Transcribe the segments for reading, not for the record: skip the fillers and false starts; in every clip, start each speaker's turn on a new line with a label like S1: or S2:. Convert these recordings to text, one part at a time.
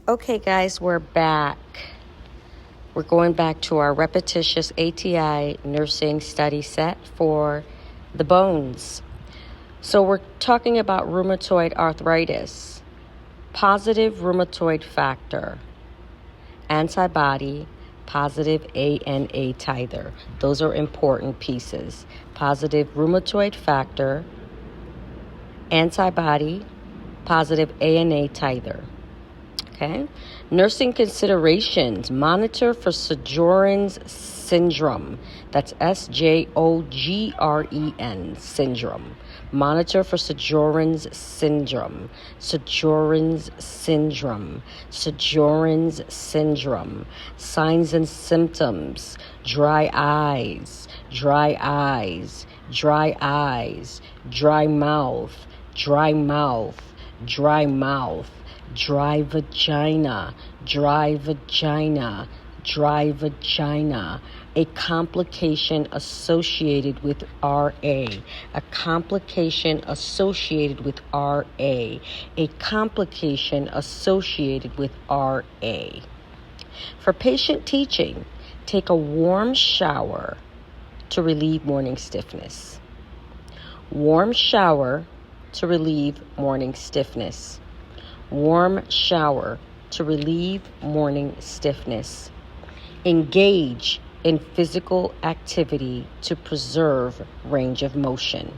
S1: Okay, guys, we're back. We're going back to our Repetitious ATI nursing study set for the bones. So we're talking about rheumatoid arthritis, positive rheumatoid factor, antibody, positive ANA titer. Those are important pieces. Positive rheumatoid factor, antibody, positive ANA titer. Okay. Nursing considerations. Monitor for Sjögren's syndrome. That's Sjogren syndrome. Monitor for Sjögren's syndrome. Sjögren's syndrome. Sjögren's syndrome. Signs and symptoms. Dry eyes. Dry eyes. Dry eyes. Dry mouth. Dry mouth. Dry mouth. Dry vagina, dry vagina, dry vagina. A complication associated with RA. A complication associated with RA. A complication associated with RA. For patient teaching, take a warm shower to relieve morning stiffness. Warm shower to relieve morning stiffness. Warm shower to relieve morning stiffness. Engage in physical activity to preserve range of motion.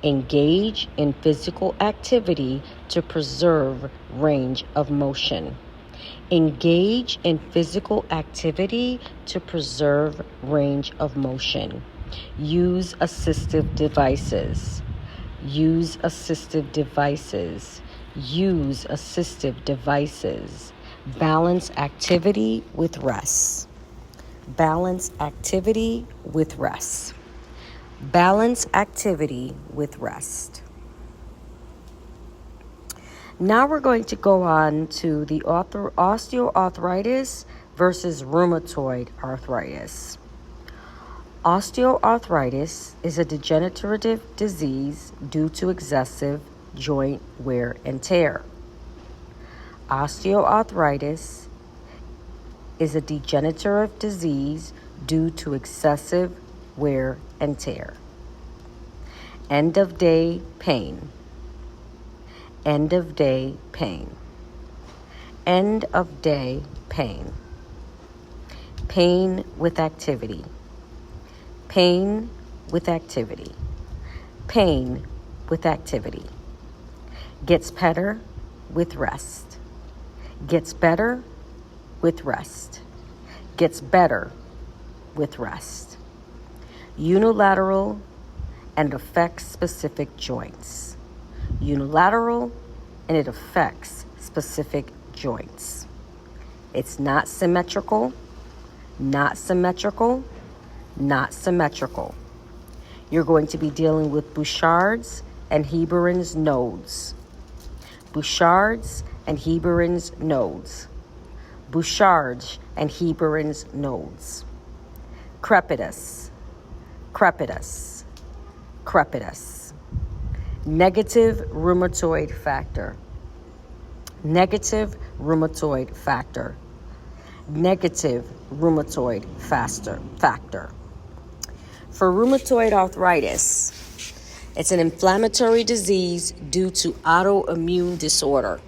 S1: Engage in physical activity to preserve range of motion. Engage in physical activity to preserve range of motion. Use assistive devices. Use assistive devices. Use assistive devices. Balance activity with rest. Balance activity with rest. Balance activity with rest. Now we're going to go on to the osteoarthritis versus rheumatoid arthritis. Osteoarthritis is a degenerative disease due to excessive joint wear and tear. Osteoarthritis is a degenerative disease due to excessive wear and tear. End of day pain. End of day pain. End of day pain. Pain with activity. Pain with activity. Pain with activity. Gets better with rest. Gets better with rest. Gets better with rest. Unilateral and affects specific joints. Unilateral and it affects specific joints. It's not symmetrical, not symmetrical, not symmetrical. You're going to be dealing with Bouchard's and Heberin's nodes. Bouchard's and Heberin's nodes. Bouchard's and Heberin's nodes. Crepitus. Crepitus. Crepitus. Negative rheumatoid factor. Negative rheumatoid factor. Negative rheumatoid factor. For rheumatoid arthritis, it's an inflammatory disease due to autoimmune disorder.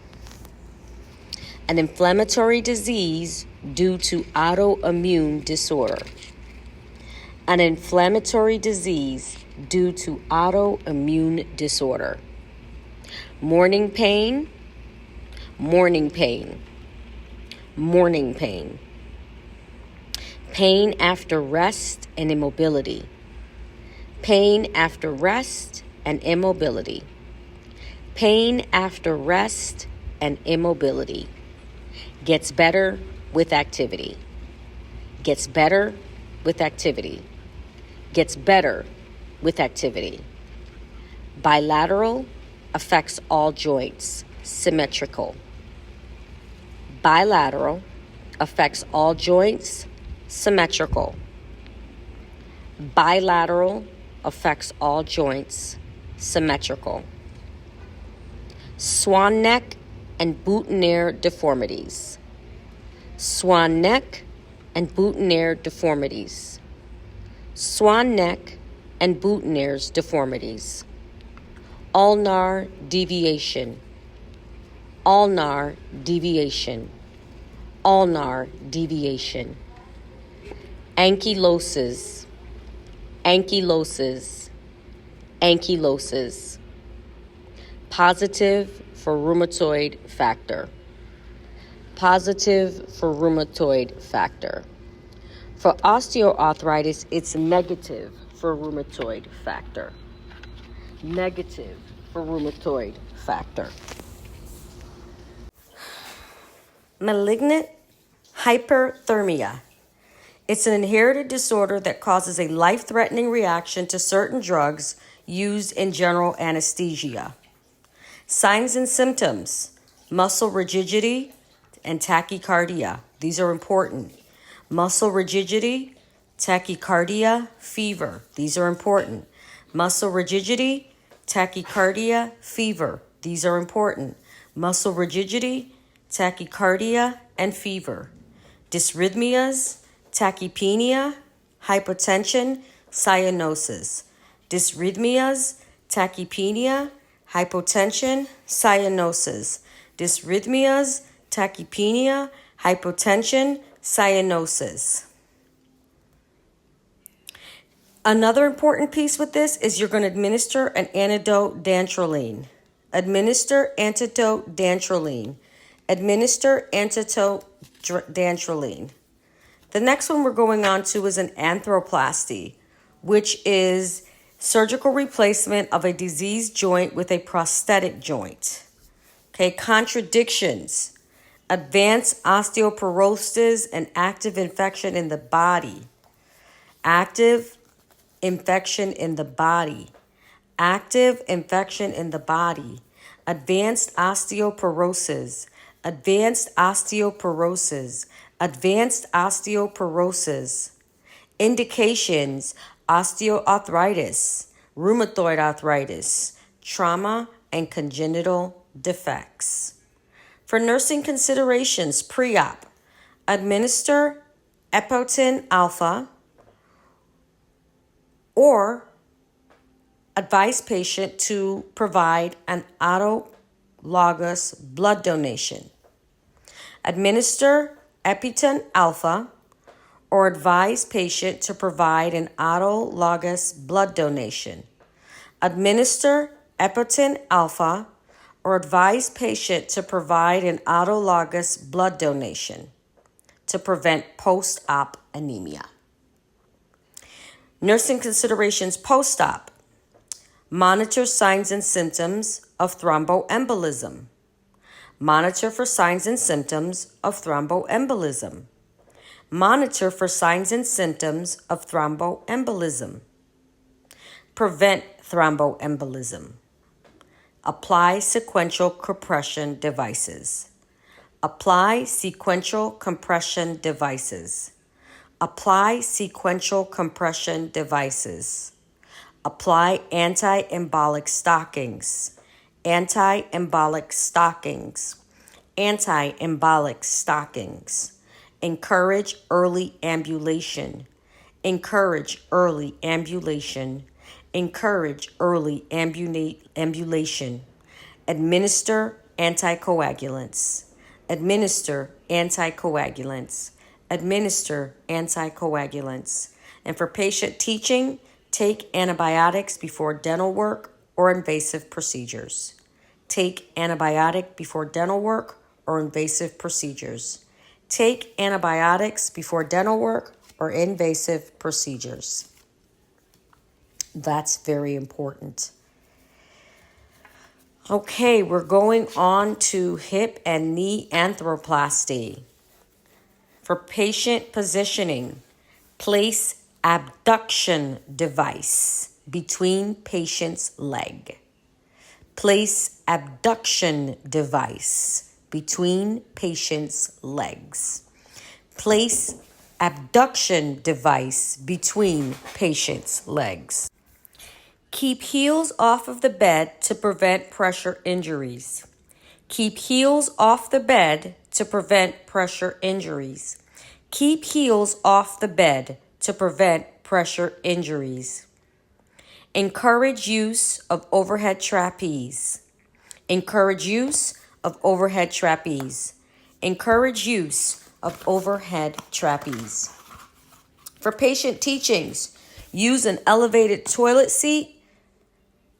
S1: An inflammatory disease due to autoimmune disorder. An inflammatory disease due to autoimmune disorder. Morning pain, morning pain, morning pain. Pain after rest and immobility. Pain after rest and immobility. Pain after rest and immobility. Gets better with activity. Gets better with activity. Gets better with activity. Bilateral affects all joints. Symmetrical. Bilateral affects all joints. Symmetrical. Bilateral affects all joints. Symmetrical. Swan neck and boutonniere deformities. Swan neck and boutonniere deformities. Swan neck and boutonniere's deformities. Ulnar deviation. Ulnar deviation. Ulnar deviation. Ankyloses. Ankyloses. Ankyloses. Positive for rheumatoid factor. Positive for rheumatoid factor. For osteoarthritis, it's negative for rheumatoid factor. Negative for rheumatoid factor. Malignant hyperthermia. It's an inherited disorder that causes a life-threatening reaction to certain drugs used in general anesthesia. Signs and symptoms: muscle rigidity and tachycardia. These are important. Muscle rigidity, tachycardia, fever. These are important. Muscle rigidity, tachycardia, fever. These are important. Muscle rigidity, tachycardia, and fever. Dysrhythmias, tachypnea, hypotension, cyanosis. Dysrhythmias, tachypnea, hypotension, cyanosis. Dysrhythmias, tachypnea, hypotension, cyanosis. Another important piece with this is you're going to administer an antidote dantrolene. Administer antidote dantrolene. Administer antidote dantrolene. The next one we're going on to is an arthroplasty, which is surgical replacement of a diseased joint with a prosthetic joint. Okay, contradictions: advanced osteoporosis and active infection in the body. Active infection in the body. Active infection in the body. Advanced osteoporosis. Advanced osteoporosis. Advanced osteoporosis. Indications: osteoarthritis, rheumatoid arthritis, trauma, and congenital defects. For nursing considerations, pre-op: administer epotin alpha or advise patient to provide an autologous blood donation. Administer epotin alpha or advise patient to provide an autologous blood donation. Administer epotin alpha or advise patient to provide an autologous blood donation to prevent post-op anemia. Nursing considerations post-op: monitor signs and symptoms of thromboembolism. Monitor for signs and symptoms of thromboembolism. Monitor for signs and symptoms of thromboembolism. Prevent thromboembolism. Apply sequential compression devices. Apply sequential compression devices. Apply sequential compression devices. Apply anti-embolic stockings. Anti-embolic stockings. Anti-embolic stockings. Encourage early ambulation. Encourage early ambulation. Encourage early ambulation. Administer anticoagulants. Administer anticoagulants. Administer anticoagulants. And for patient teaching, take antibiotics before dental work or invasive procedures. Take antibiotic before dental work or invasive procedures. Take antibiotics before dental work or invasive procedures. That's very important. Okay, we're going on to hip and knee arthroplasty. For patient positioning, place abduction device between patient's leg. Place abduction device between patient's legs. Place abduction device between patient's legs. Keep heels off of the bed to prevent pressure injuries. Keep heels off the bed to prevent pressure injuries. Keep heels off the bed to prevent pressure injuries. Encourage use of overhead trapeze. Encourage use of overhead trapeze. Encourage use of overhead trapeze. For patient teachings, use an elevated toilet seat,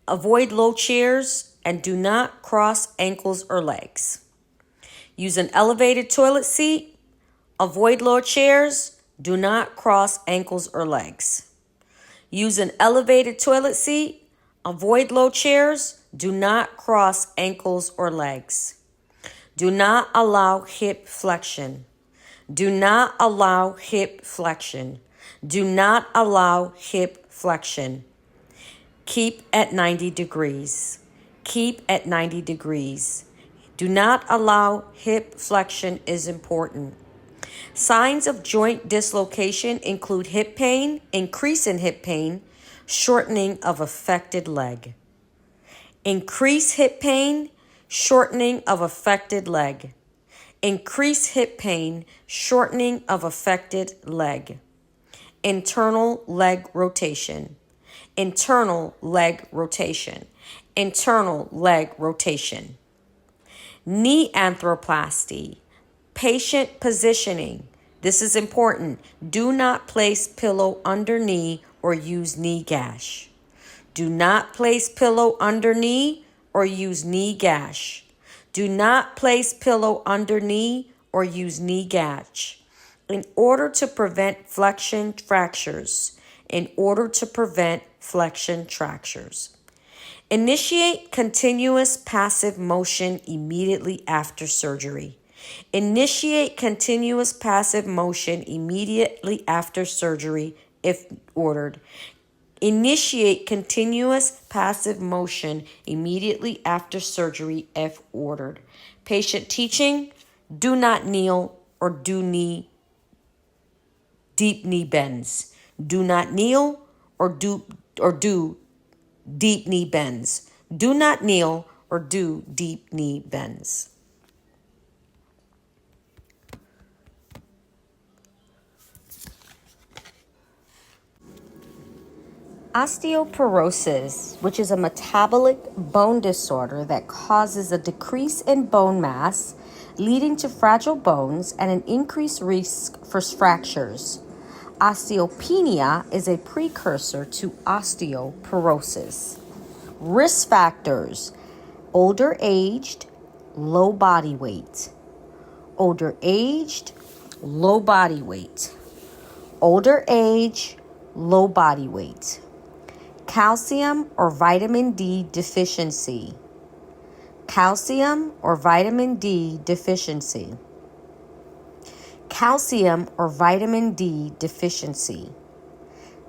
S1: avoid low chairs, and do not cross ankles or legs. Use an elevated toilet seat, avoid low chairs, do not cross ankles or legs. Use an elevated toilet seat, avoid low chairs, do not cross ankles or legs. Do not allow hip flexion. Do not allow hip flexion. Do not allow hip flexion. Keep at 90 degrees. Keep at 90 degrees. Do not allow hip flexion is important. Signs of joint dislocation include hip pain, increase in hip pain, shortening of affected leg. Increase hip pain, shortening of affected leg. Increase hip pain, shortening of affected leg. Internal leg rotation. Internal leg rotation. Internal leg rotation. Knee arthroplasty. Patient positioning. This is important. Do not place pillow under knee or use knee gash. Do not place pillow under knee or use knee gash. Do not place pillow under knee or use knee gash. In order to prevent flexion fractures. In order to prevent flexion fractures. Initiate continuous passive motion immediately after surgery. Initiate continuous passive motion immediately after surgery if ordered. Initiate continuous passive motion immediately after surgery if ordered. Patient teaching, do not kneel or do deep knee bends. Do not kneel or do deep knee bends. Do not kneel or do deep knee bends. Osteoporosis, which is a metabolic bone disorder that causes a decrease in bone mass, leading to fragile bones and an increased risk for fractures. Osteopenia is a precursor to osteoporosis. Risk factors: older aged, low body weight. Older aged, low body weight. Older age, low body weight. Calcium or vitamin D deficiency. Calcium or vitamin D deficiency. Calcium or vitamin D deficiency.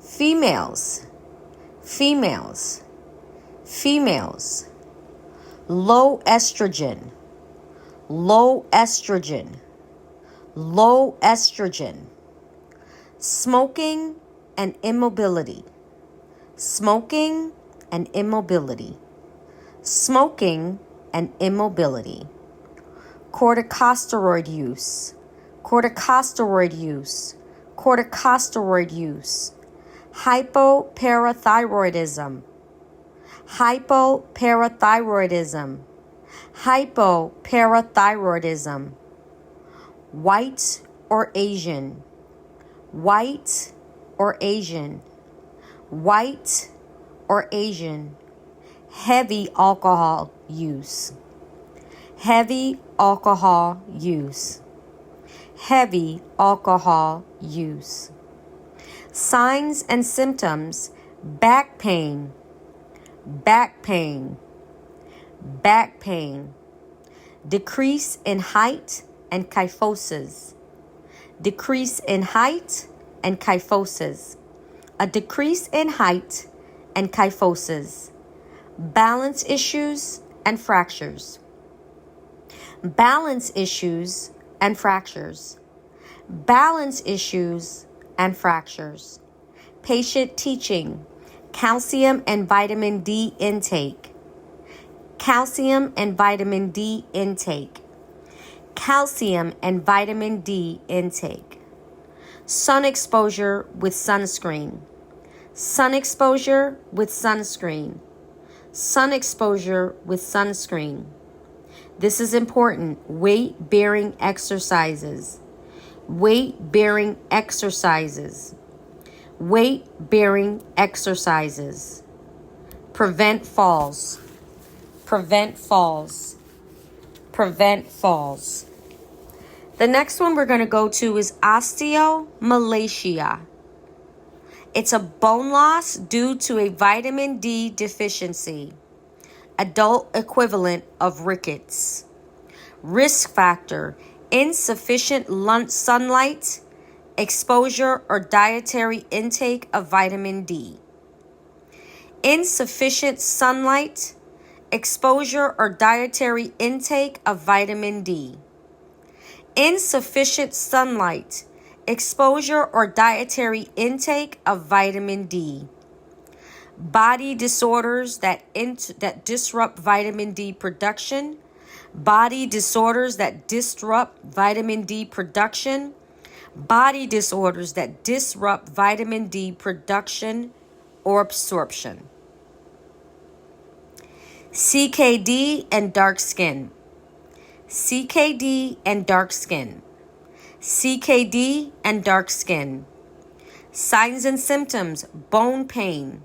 S1: Females. Females. Females. Low estrogen. Low estrogen. Low estrogen. Smoking and immobility. Smoking and immobility. Smoking and immobility. Corticosteroid use. Corticosteroid use. Corticosteroid use. Hypoparathyroidism. Hypoparathyroidism. Hypoparathyroidism. White or Asian. White or Asian. White or Asian. Heavy alcohol use. Heavy alcohol use. Heavy alcohol use. Signs and symptoms: back pain, back pain, back pain. Decrease in height and kyphosis. Decrease in height and kyphosis. A decrease in height and kyphosis. Balance issues and fractures. Balance issues and fractures. Balance issues and fractures. Patient teaching: calcium and vitamin D intake. calcium and vitamin D intake, calcium and vitamin D intake, sun exposure with sunscreen, sun exposure with sunscreen, sun exposure with sunscreen. This is important. Weight-bearing exercises, weight-bearing exercises, weight-bearing exercises. Prevent falls, prevent falls, prevent falls. The next one we're going to go to is osteomalacia. It's a bone loss due to a vitamin D deficiency, adult equivalent of rickets. Risk factor: insufficient sunlight, exposure, or dietary intake of vitamin D. Insufficient sunlight, exposure, or dietary intake of vitamin D. Insufficient sunlight, exposure, or dietary intake of vitamin D. Body disorders that disrupt vitamin D production. Body disorders that disrupt vitamin D production. Body disorders that disrupt vitamin D production or absorption. CKD and dark skin. CKD and dark skin. CKD and dark skin. Signs and symptoms: bone pain,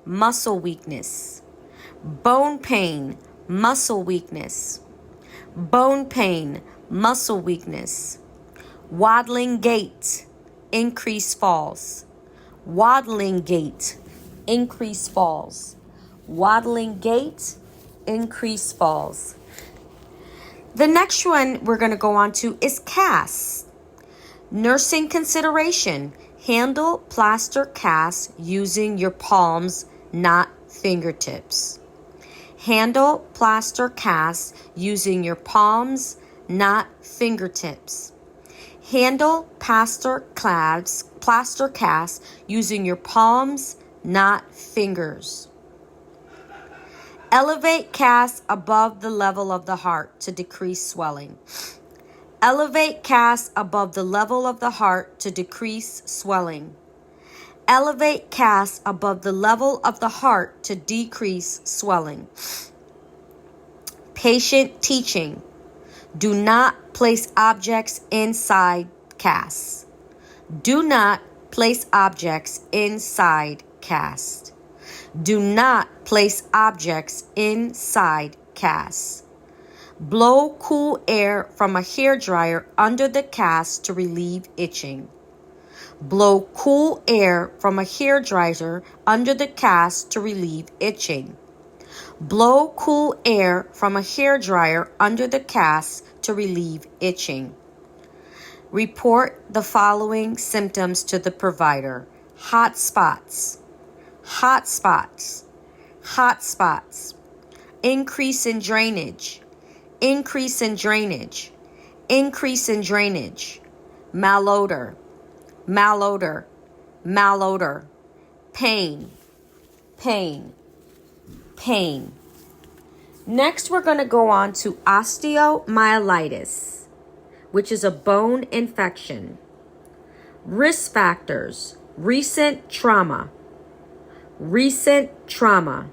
S1: muscle weakness, bone pain, muscle weakness, bone pain, muscle weakness, waddling gait, increased falls, waddling gait, increased falls, waddling gait, increased falls. The next one we're going to go on to is casts. Nursing consideration: handle plaster casts using your palms, not fingertips. Handle plaster casts using your palms, not fingertips. Handle plaster casts using your palms, not fingers. Elevate casts above the level of the heart to decrease swelling. Elevate casts above the level of the heart to decrease swelling. Elevate casts above the level of the heart to decrease swelling. Patient teaching: do not place objects inside casts. Do not place objects inside casts. Do not place objects inside casts. Blow cool air from a hairdryer under the cast to relieve itching. Blow cool air from a hairdryer under the cast to relieve itching. Blow cool air from a hairdryer under the cast to relieve itching. Report the following symptoms to the provider: hot spots, hot spots, hot spots, increase in drainage, increase in drainage, increase in drainage, malodor, malodor, malodor, pain, pain, pain. Next, we're going to go on to osteomyelitis, which is a bone infection. Risk factors: recent trauma, recent trauma,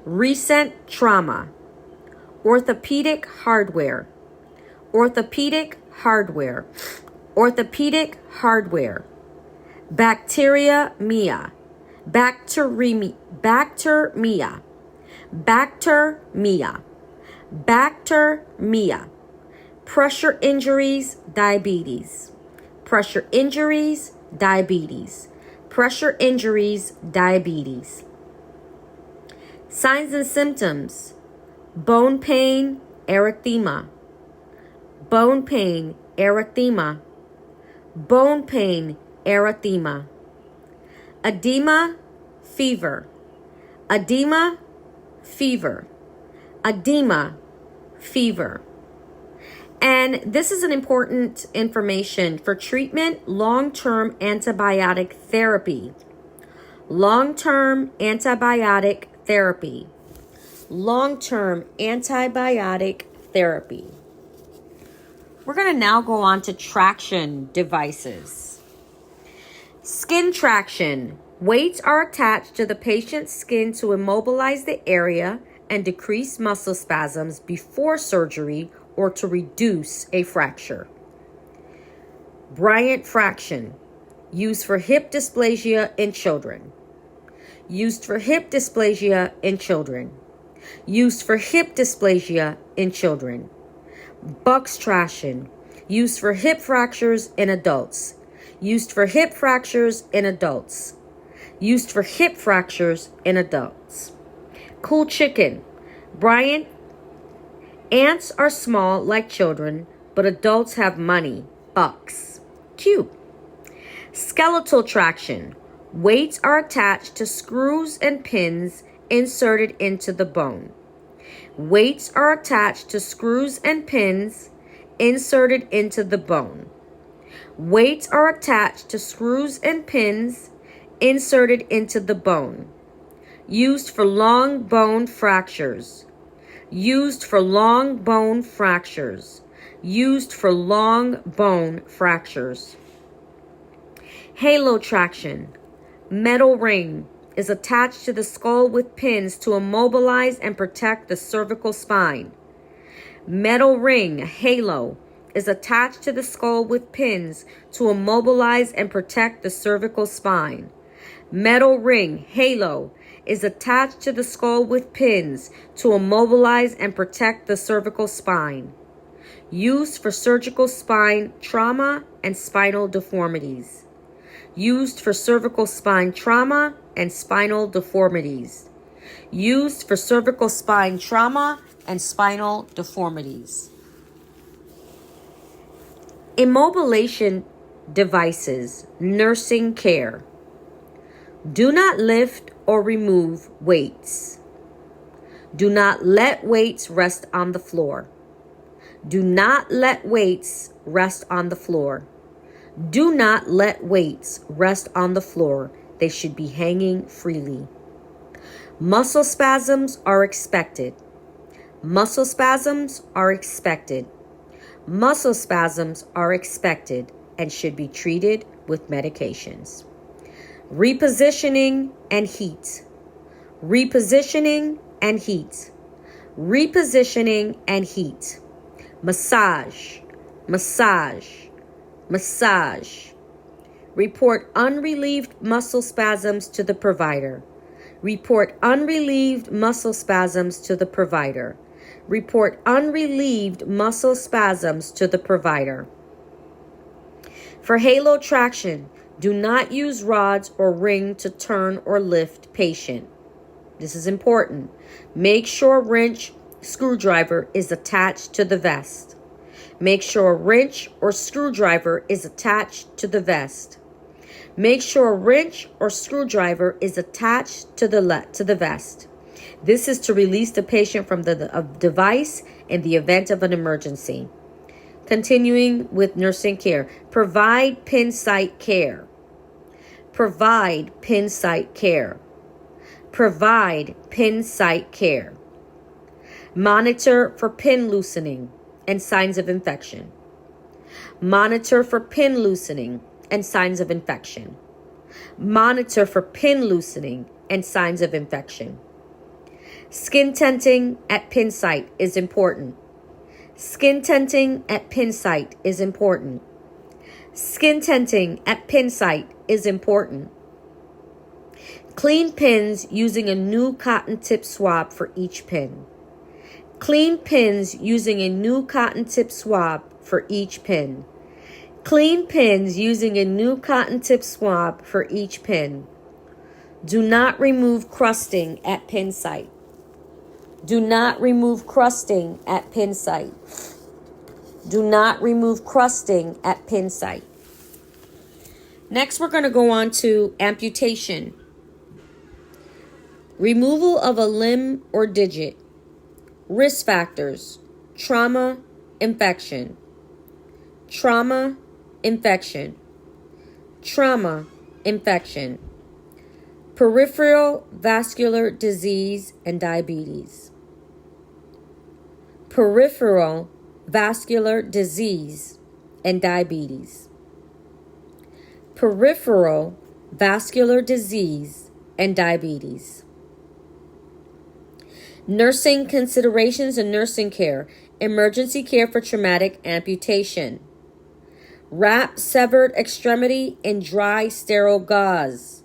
S1: recent trauma. Orthopedic hardware, orthopedic hardware, orthopedic hardware. Bacteremia, bacteremia, bacteremia, bacteremia, bacteremia. Pressure injuries, diabetes, pressure injuries, diabetes, pressure injuries, diabetes. Signs and symptoms: bone pain, erythema, bone pain, erythema, bone pain, erythema. Edema, fever, edema, fever, edema, fever. And this is an important information for treatment: long-term antibiotic therapy. Long-term antibiotic therapy. long-term antibiotic therapy. We're going to now go on to traction devices. Skin traction. Weights are attached to the patient's skin to immobilize the area and decrease muscle spasms before surgery or to reduce a fracture. Bryant fraction. Used for hip dysplasia in children. Used for hip dysplasia in children. Used for hip dysplasia in children. Buck's traction. Used for hip fractures in adults. Used for hip fractures in adults. Used for hip fractures in adults. Cool chicken. Bryant. Ants are small like children, but adults have money. Bucks. Cute. Skeletal traction. Weights are attached to screws and pins inserted into the bone. Weights are attached to screws and pins inserted into the bone. Weights are attached to screws and pins inserted into the bone. Used for long bone fractures. Used for long bone fractures. Used for long bone fractures. Halo traction. Metal ring is attached to the skull with pins to immobilize and protect the cervical spine. Metal ring, halo, is attached to the skull with pins to immobilize and protect the cervical spine. Metal ring, halo, is attached to the skull with pins to immobilize and protect the cervical spine. Used for surgical spine trauma and spinal deformities. Used for cervical spine trauma and spinal deformities. Used for cervical spine trauma and spinal deformities. Immobilization devices, nursing care. Do not lift or remove weights. Do not let weights rest on the floor. Do not let weights rest on the floor. Do not let weights rest on the floor. They should be hanging freely. Muscle spasms are expected. Muscle spasms are expected. Muscle spasms are expected and should be treated with medications. Repositioning and heat. Repositioning and heat. Repositioning and heat. Massage. Massage. Massage. Report unrelieved muscle spasms to the provider. Report unrelieved muscle spasms to the provider. Report unrelieved muscle spasms to the provider. For halo traction, do not use rods or ring to turn or lift patient. This is important. Make sure wrench screwdriver is attached to the vest. Make sure a wrench or screwdriver is attached to the vest. Make sure a wrench or screwdriver is attached to the vest. This is to release the patient from the device in the event of an emergency. Continuing with nursing care. Provide pin site care. Provide pin site care. Provide pin site care. Monitor for pin loosening and signs of infection. Monitor for pin loosening and signs of infection. Monitor for pin loosening and signs of infection. Skin tenting at pin site is important. Skin tenting at pin site is important. Skin tenting at pin site is important. Clean pins using a new cotton tip swab for each pin. Clean pins using a new cotton tip swab for each pin. Clean pins using a new cotton tip swab for each pin. Do not remove crusting at pin site. Do not remove crusting at pin site. Do not remove crusting at pin site. Next, we're going to go on to amputation. Removal of a limb or digit. Risk factors: trauma, infection. Trauma, infection. Trauma, infection. Peripheral vascular disease and diabetes. peripheral vascular disease and diabetes. Peripheral vascular disease and diabetes. Nursing considerations and nursing care. Emergency care for traumatic amputation. Wrap severed extremity in dry sterile gauze.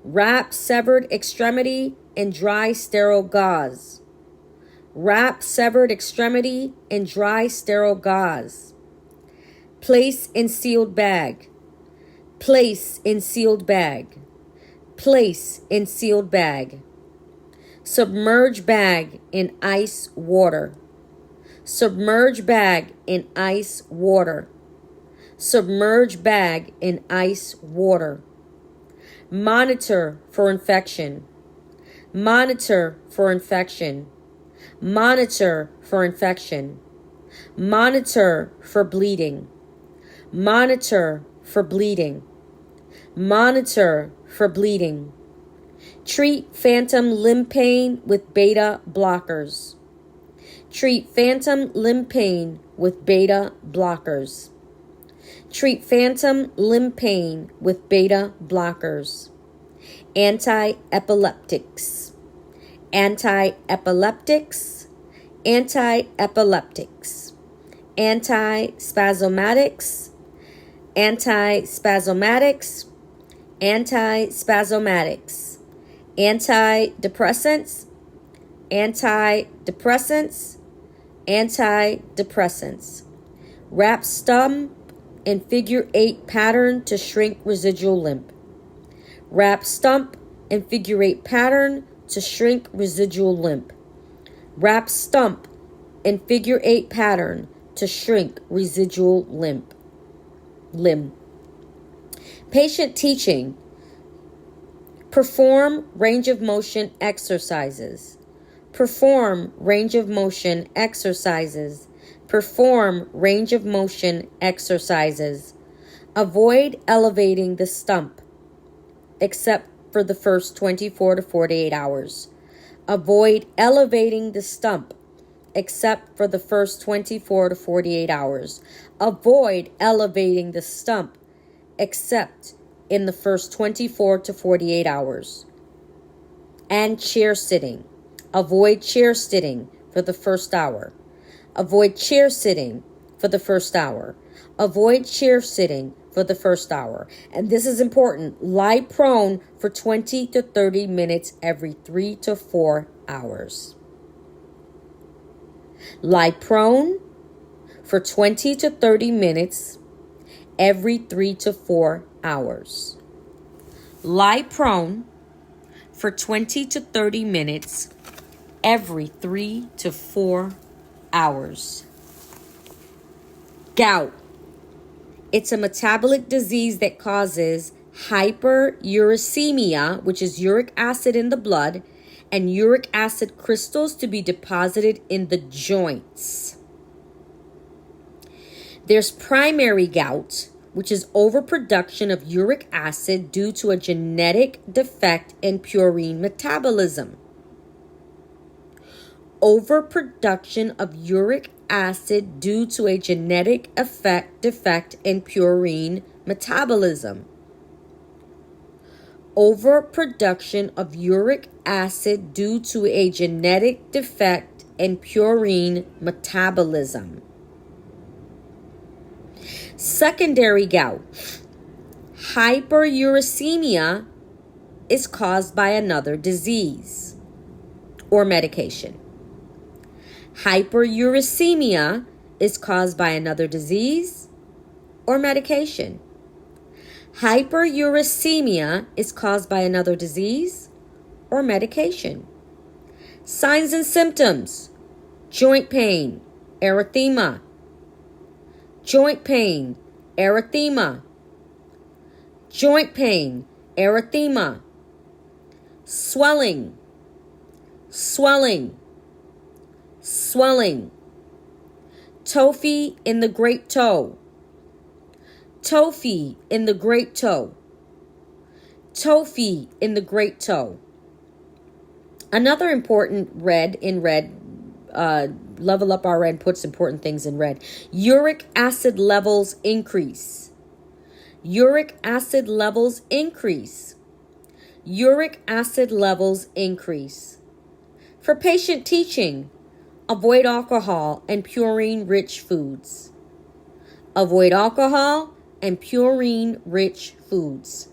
S1: Wrap severed extremity in dry sterile gauze. Wrap severed extremity in dry sterile gauze. Place in sealed bag. Place in sealed bag. Place in sealed bag. Submerge bag in ice water. Submerge bag in ice water. Submerge bag in ice water. Monitor for infection. Monitor for infection. Monitor for infection. Monitor for bleeding. Monitor for bleeding. Monitor for bleeding. Treat phantom limb pain with beta blockers. Treat phantom limb pain with beta blockers. Treat phantom limb pain with beta blockers. Anti-epileptics. Anti-epileptics. Anti-epileptics. Anti-spasmodics. Anti-spasmodics. Anti-spasmodics. Antidepressants. Antidepressants. Antidepressants. Wrap stump in figure 8 pattern to shrink residual limp. Wrap stump in figure 8 pattern to shrink residual limp. Wrap stump in figure 8 pattern to shrink residual limb. Patient teaching. Perform range of motion exercises. Perform range of motion exercises. Perform range of motion exercises. Avoid elevating the stump, except for the first 24 to 48 hours. Avoid elevating the stump, except for the first 24 to 48 hours. Avoid elevating the stump, except in the first 24 to 48 hours. And chair sitting. Avoid chair sitting for the first hour. Avoid chair sitting for the first hour. Avoid chair sitting for the first hour. And this is important. Lie prone for 20 to 30 minutes every 3 to 4 hours. Lie prone for 20 to 30 minutes every 3 to 4 hours. Lie prone for 20 to 30 minutes every 3 to 4 hours. Gout. It's a metabolic disease that causes hyperuricemia, which is uric acid in the blood, and uric acid crystals to be deposited in the joints. There's primary gout, which is overproduction of uric acid due to a genetic defect in purine metabolism. Overproduction of uric acid due to a genetic defect in purine metabolism. Overproduction of uric acid due to a genetic defect in purine metabolism. Secondary gout. Hyperuricemia is caused by another disease or medication. Hyperuricemia is caused by another disease or medication. Hyperuricemia is caused by another disease or medication. Signs and symptoms: joint pain, erythema. Joint pain, erythema. Joint pain, erythema. Swelling, swelling. Swelling. Tophi in the great toe. Tophi in the great toe. Tophi in the great toe. Another important red Level Up RN puts important things in red. Uric acid levels increase. Uric acid levels increase. Uric acid levels increase. For patient teaching, avoid alcohol and purine-rich foods. Avoid alcohol and purine-rich foods.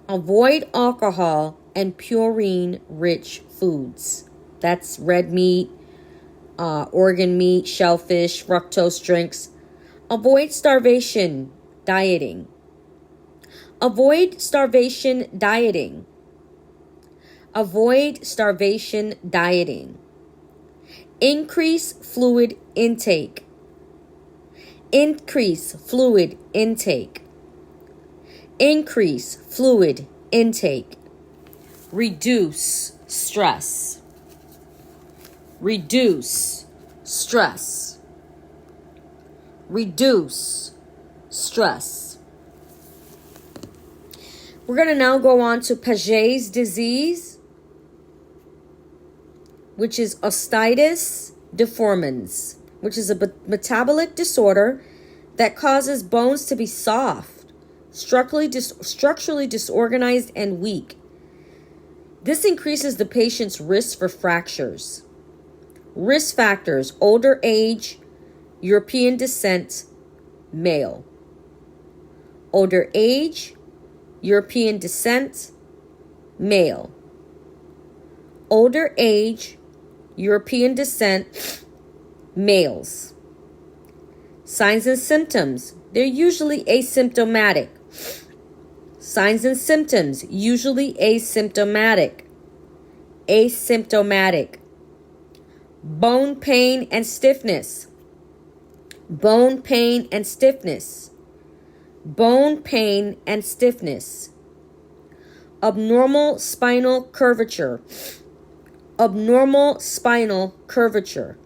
S1: Avoid alcohol and purine-rich foods. That's red meat, organ meat, shellfish, fructose drinks. Avoid starvation dieting. Avoid starvation dieting. Avoid starvation dieting. Increase fluid intake. Increase fluid intake. Increase fluid intake. Reduce stress. Reduce stress. Reduce stress. We're going to now go on to Paget's disease, which is osteitis deformans, which is a metabolic disorder that causes bones to be soft, structurally disorganized, and weak. This increases the patient's risk for fractures. Risk factors: older age, European descent, male. Older age, European descent, male. Older age, European descent, males. Signs and symptoms: they're usually asymptomatic. Signs and symptoms, usually asymptomatic. Asymptomatic. Bone pain and stiffness. Bone pain and stiffness. Bone pain and stiffness. Abnormal spinal curvature. Abnormal spinal curvature.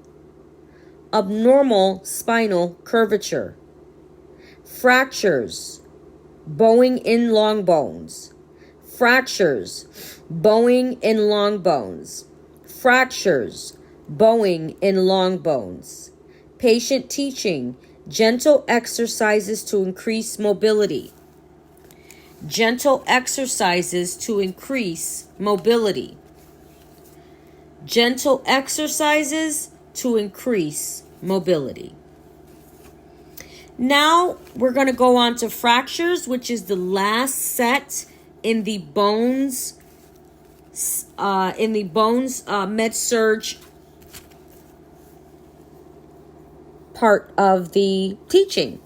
S1: Abnormal spinal curvature. Fractures. Bowing in long bones. Fractures. Bowing in long bones. Fractures. Bowing in long bones. Patient teaching: gentle exercises to increase mobility. Gentle exercises to increase mobility. Gentle exercises to increase mobility. Now we're going to go on to fractures, which is the last set in the bones med-surg part of the teaching.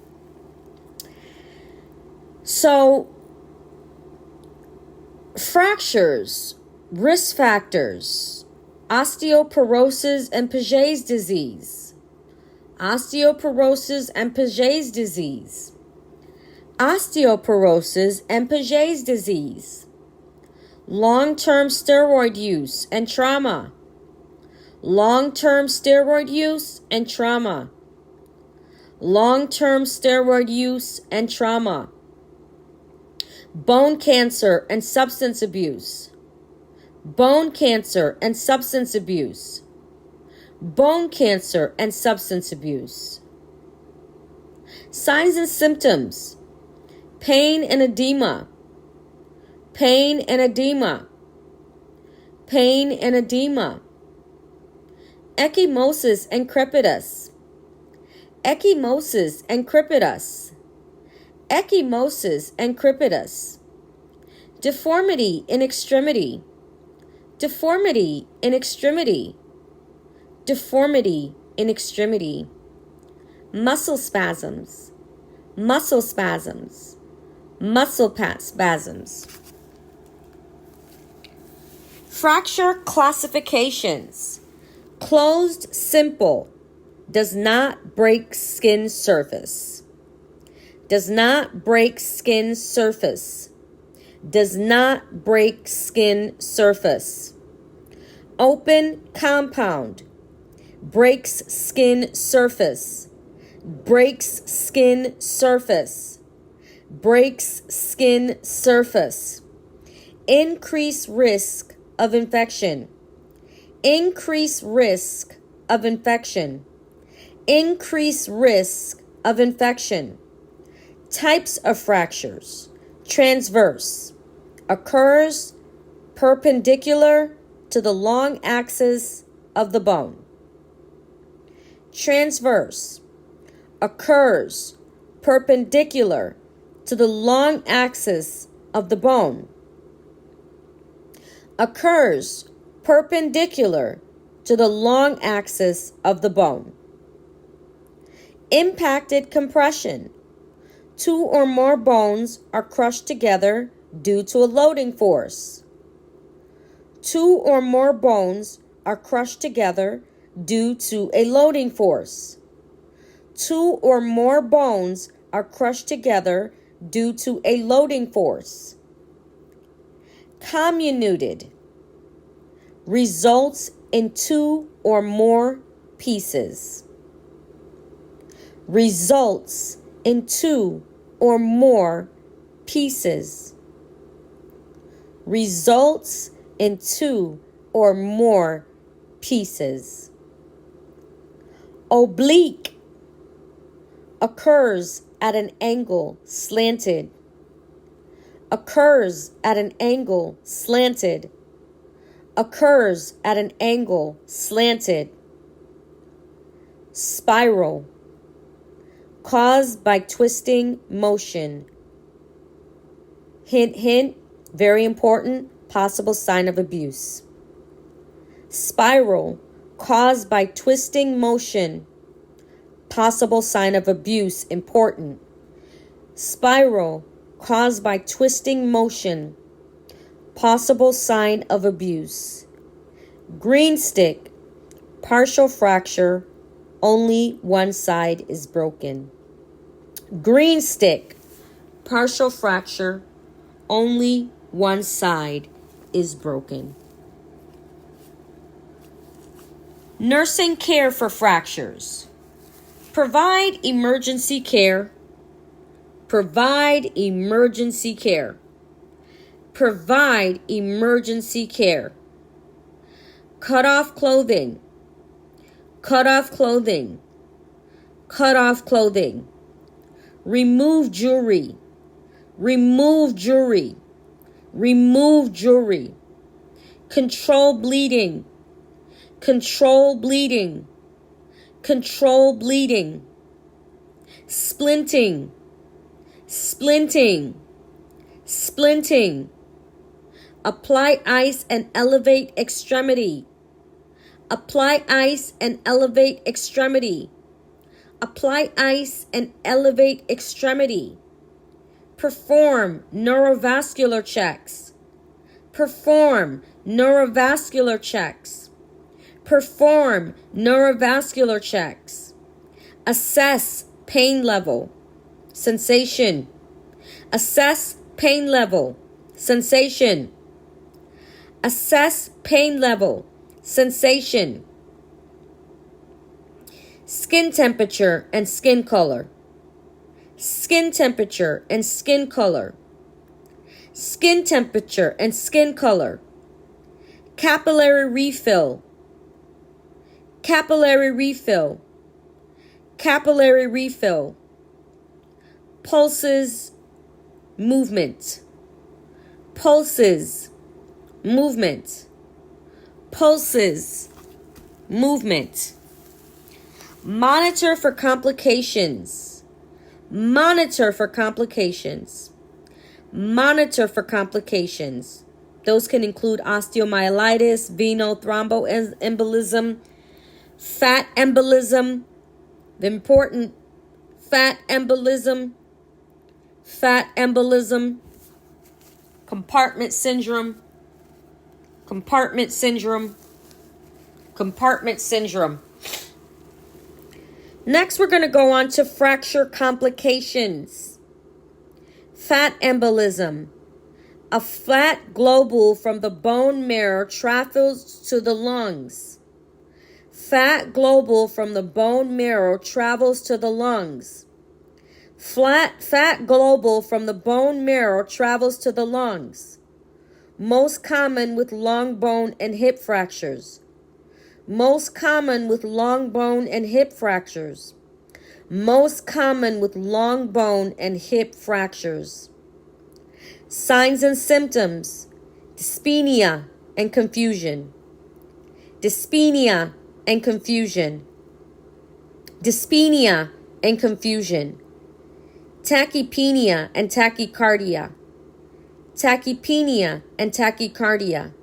S1: So, fractures, risk factors: osteoporosis and Paget's disease. Osteoporosis and Paget's disease. Osteoporosis and Paget's disease. Long-term steroid use and trauma. Long-term steroid use and trauma. Long-term steroid use and trauma. Bone cancer and substance abuse. Bone cancer and substance abuse. Bone cancer and substance abuse. Signs and symptoms: pain and edema. Pain and edema. Pain and edema. Ecchymosis and crepitus. Ecchymosis and crepitus. Ecchymosis and crepitus. Deformity in extremity. Deformity in extremity. Deformity in extremity. Muscle spasms. Muscle spasms. Muscle spasms. Fracture classifications: closed simple, does not break skin surface. Does not break skin surface. Does not break skin surface. Open compound, breaks skin surface. Breaks skin surface. Breaks skin surface. Increase risk of infection. Increase risk of infection. Increased risk of infection. Types of fractures. Transverse. Occurs perpendicular to the long axis of the bone. Transverse. Occurs perpendicular to the long axis of the bone. Occurs perpendicular to the long axis of the bone. Impacted compression. Two or more bones are crushed together due to a loading force. Two or more bones are crushed together due to a loading force. Two or more bones are crushed together due to a loading force. Comminuted. Results in two or more pieces. Results in two or more pieces. Results in two or more pieces. Oblique. Occurs at an angle slanted. Occurs at an angle slanted. Occurs at an angle slanted. Spiral. Caused by twisting motion. Hint, hint, very important, possible sign of abuse. Spiral. Caused by twisting motion. Possible sign of abuse, important. Spiral. Caused by twisting motion. Possible sign of abuse. Green stick. Partial fracture. Only one side is broken. Green stick. Partial fracture. Only one side is broken. Nursing care for fractures. Provide emergency care. Provide emergency care. Provide emergency care. Cut off clothing. Cut off clothing. Cut off clothing. Remove jewelry. Remove jewelry. Remove jewelry. Control bleeding. Control bleeding. Control bleeding. Splinting. Splinting. Splinting. Apply ice and elevate extremity. Apply ice and elevate extremity. Apply ice and elevate extremity. Perform neurovascular checks. Perform neurovascular checks. Perform neurovascular checks. Assess pain level. Sensation. Assess pain level. Sensation. Assess pain level. Sensation. Skin temperature and skin color. Skin temperature and skin color. Skin temperature and skin color. Capillary refill. Capillary refill. Capillary refill. Pulses, movement. Pulses, movement. Pulses, movement. Monitor for complications. Monitor for complications. Monitor for complications. Those can include osteomyelitis, venous thromboembolism, fat embolism, the important fat embolism, compartment syndrome, compartment syndrome, compartment syndrome. Next, we're going to go on to fracture complications. Fat embolism. A flat globule from the bone marrow travels to the lungs. Fat globule from the bone marrow travels to the lungs. Fat globule from the bone marrow travels to the lungs. Most common with long bone and hip fractures. Most common with long bone and hip fractures. Most common with long bone and hip fractures. Signs and symptoms: dyspnea and confusion. Dyspnea and confusion. Dyspnea and confusion. Tachypnea and tachycardia. Tachypnea and tachycardia.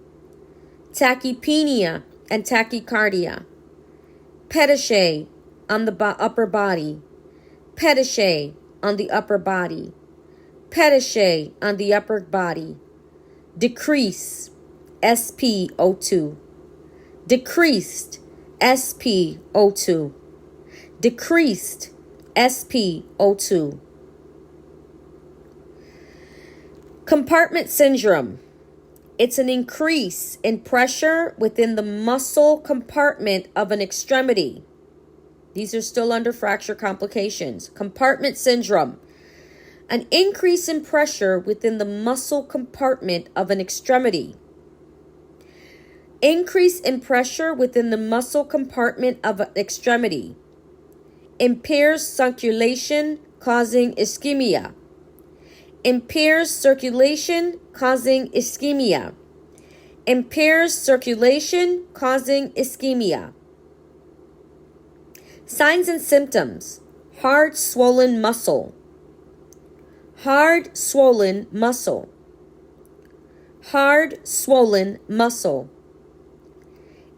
S1: Tachypnea and tachycardia. Pedichet on the upper body. Pedichet on the upper body. Pedichet on the upper body. Decrease SpO2. Decreased SpO2. Decreased SpO2. Compartment syndrome. It's an increase in pressure within the muscle compartment of an extremity. These are still under fracture complications. Compartment syndrome. An increase in pressure within the muscle compartment of an extremity. Increase in pressure within the muscle compartment of an extremity. Impairs circulation, causing ischemia. Impairs circulation, causing ischemia. Impairs circulation, causing ischemia. Signs and symptoms: hard swollen muscle. Hard swollen muscle. Hard swollen muscle.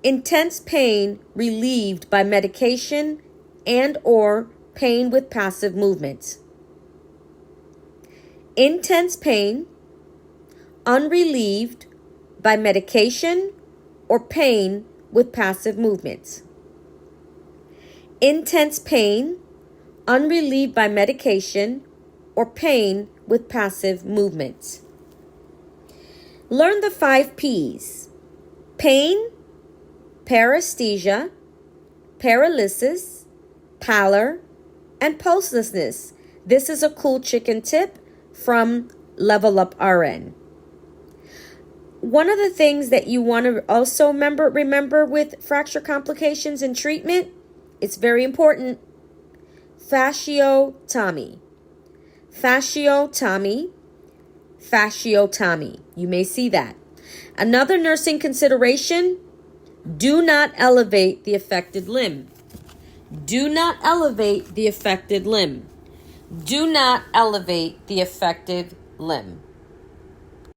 S1: Intense pain relieved by medication and or pain with passive movement. Intense pain unrelieved by medication or pain with passive movement. Intense pain unrelieved by medication or pain with passive movement. Learn the 5 P's: pain, paresthesia, paralysis, pallor, and pulselessness. This is a cool chicken tip from Level Up RN. One of the things that you want to also remember with fracture complications and treatment, it's very important: fasciotomy. Fasciotomy. Fasciotomy. You may see that. Another nursing consideration: do not elevate the affected limb. Do not elevate the affected limb. Do not elevate the affected limb.